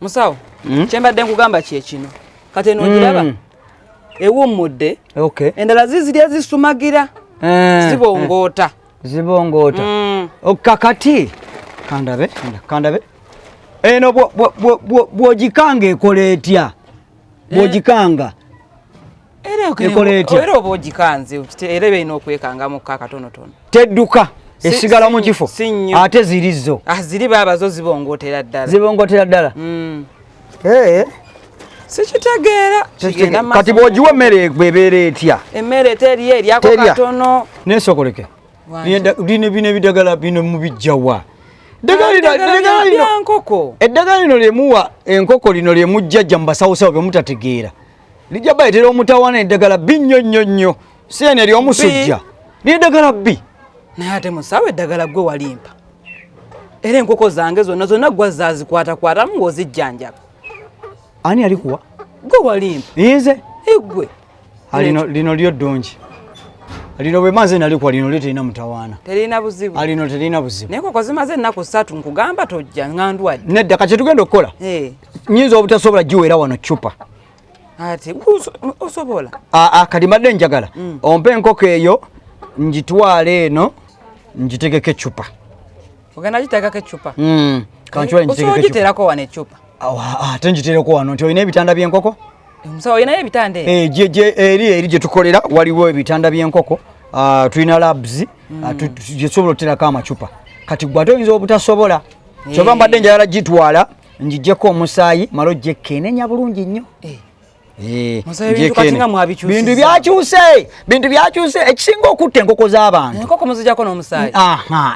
Musawo kyembadde nkugamba kye kino kati eno ngiraba ewummudde endala zizirya zisumagira zibongoota kakati kandabe eno bw'ogikanga ekola etya bw'ogikanga era oba ogikanze era beina okwekangamu kakatonotono tedduka esigala mu kifo ate ziri zo ziri baabazo zibongootera ddala sikitegeera kati bw'ogiwa emmere ebeera etya emmere teriyo eryako katono nesokoleke bino ebidagala bino mubijjawa eddagala lino lyemuwa enkoko lino lyemujjajja mu basawusawo byemutategeera lijja bayitera omutawaana eddagala bbi nnyo si eno ery'omusujja n'eddagala bbi naye ate musawo eddagala gwe walimpa era enkoko zange zonna gwa zazikwatakwatamu ng'ozijjanjaba ani alikuwa gwe walimpa nze gwe lino lyo ddungi lino bwe maze nalikuwa lino lyo terina mutawaana terina buzibu lino terina buzibu naye enkoko zimaze ennaku 3 nkugamba tojja ngandwadde nedda kati tugenda okukola nyinza obutasobola giweera wano cupa ati osobola kati mbadde njagala ompe enkoko eyo njitwale eno ngitegeko ecupa ogenda gitegako ecupa kankiwagiterako wano ecupa ate njitereko wano nti olina ebitanda by'enkoko omusawo olinayo ebitanda eri gye tukolera waliwo ebitanda by'enkoko tulina labs gyesobola oterako amacupa kati gwe ate oyinza obutasobola kyoba mbadde njagala gitwala ngigyeko omusaayi mala ogyekenenya bulungi nnyo bintu byakyuse ekisinga okutta enkoko z'abantu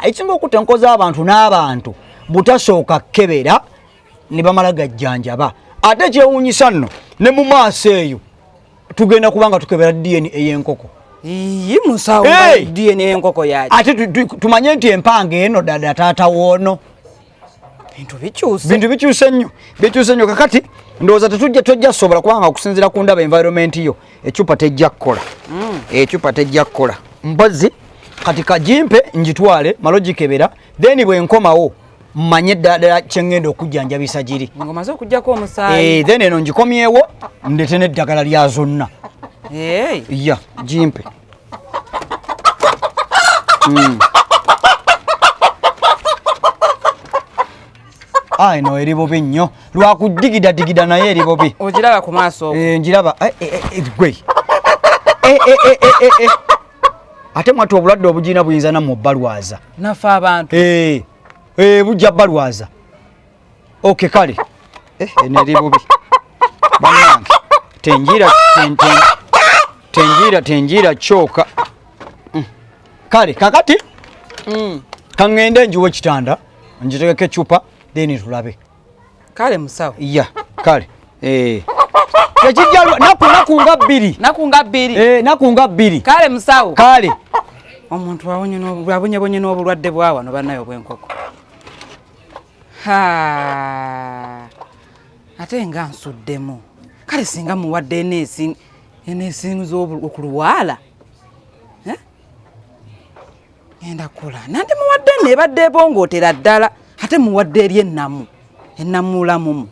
ekisinga okutta enkoko z'abantu n'abantu butasooka kkebera ne bamala gajjanjaba ate kyewuunyisa nno ne mu maaso eyo tugenda kubanga tukebera DNA ey'enkoko ate tumanye nti empanga eno dada taata woono bintu bikyuse nnyo kakati ndowooza tojja sobola kubanga okusinziira ku ndaba environment yo ecupa tejja kukola mpozi kati kagimpe njitwale malo gikebera then bwe nkomawo mmanye ddala kyengenda okujjanjabisa giri ngomaze okujjako omusaayi then eno ngikomyewo ndete n'eddagala lya zonna gimpe eno eri bubi nnyo lwakudigida naye eri bubi ogiraba ku maaso njiraba gwe ate mwati obulwadde obugirina buyinza nammwe obbalwaza nafe abantu bujja balwaza kale eno eri bubi bannange tenjira kyoka kale kakati kaŋŋende njiwa ekitanda ngitegeko ecupa then tulabe kale musawo kale tekijja naku nga bbiri kale musawo kale omuntu abonyebonye n'obulwadde bwa wano bannayo obw'enkoko ate nga nsuddemu kale singa muwadde eneesinza okulwala genda kukola nandi muwadde nebadde ebongootera ddala ate muwadde eri ennamuulamumu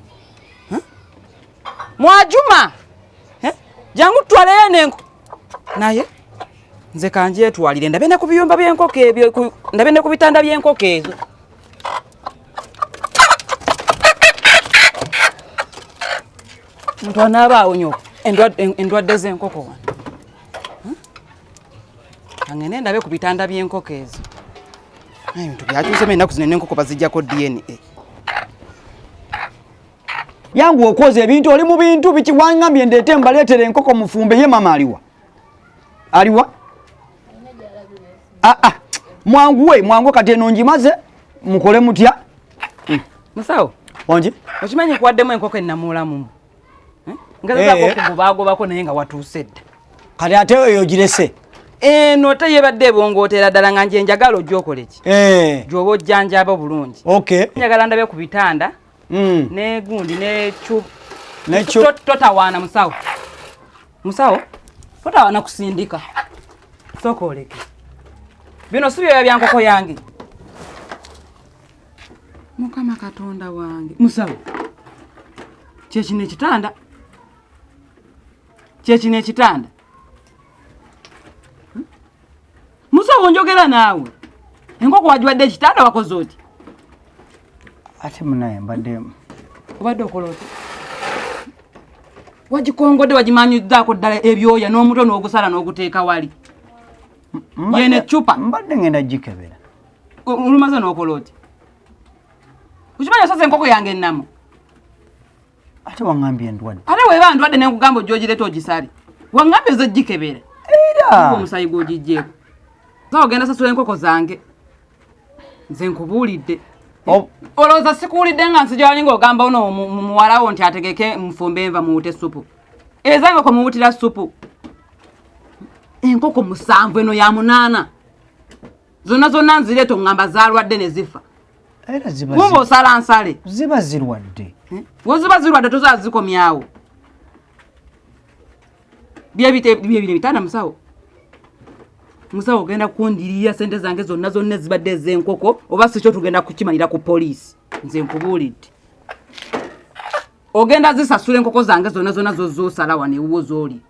Mwajuma jangu tutwaleyo n'enko naye nze kanjeetwalire ndabe ne ku biyumba by'enkoko ebyo ndabe ne ku bitanda by'enkoko ezo muntu anaabaawo nnyo endwadde z'enkoko wano angene ndabe ku bitanda by'enkoko ezo ebintu byakyusemu ennaku zino n'enkoko bazijjako DNA yangu okoze ebintu oli mu bintu biki wangambye ndeete mbaleetere enkoko mufumbe ye mama aliwa mwangu kati eno ngimaze mukole mutya musawo ongi okimanyi kuwaddemu enkoko ennamuulamumu ngazaako okugobagobako naye nga watuuse dda kati ate eyo girese eno teyebadde ebongootera ddala nga nje njagala ojja okole ki gy'oba ojjanjaba obulungi njagala ndabe ku bitanda negundi totawaana musawo totawaana kusindika sooka oleke bino si byoya bya nkoko yange mukama katonda wange musawo Kyekino ekitanda. Kyekino ekitanda. Musawo njogera naawe. Enkoko wajiwadde ekitanda wakoze oti? Ate munaye mbadde obadde okola oti? Wagikongodde wagimanyiddako ddala ebyoya n'omutwe n'ogusala n'oguteeka wali. Yene chupa. Mbadde ngenda gikebera. Olumaze n'okola oti? Ukimanya osaze enkoko yange ennamu? Ate wangambye ndwadde. Ate weba ndwadde ne nkugamba ojjogireta ogisale. Wangambye ze gikebera. Era. Omusayi gw'ogijjeeko. Za ogenda sasula enkoko zange. Nze nkubuulidde. Olowooza sikuwulidde nga nsijja wali ng'ogamba ono muwalawo nti ategeke mufumbe enva muwute supu. Ezange ko muwutira supu. Enkoko 7 eno ya 8. Zonna nzireeta ngamba zaalwadde ne zifa. Era ziba. Kumba osala nsale. Ziba zirwadde. Woziba zirwadde tozazikomyawo. Bye bitanda musawo. Musawo ogenda kundiriya sente zange zonna zibadde ez'enkoko oba si kyo tugenda kukimalira ku poliisi. Nze nkubuulidde. Ogenda zisasula enkoko zange zonna zozoosala wano ewuwo z'oli.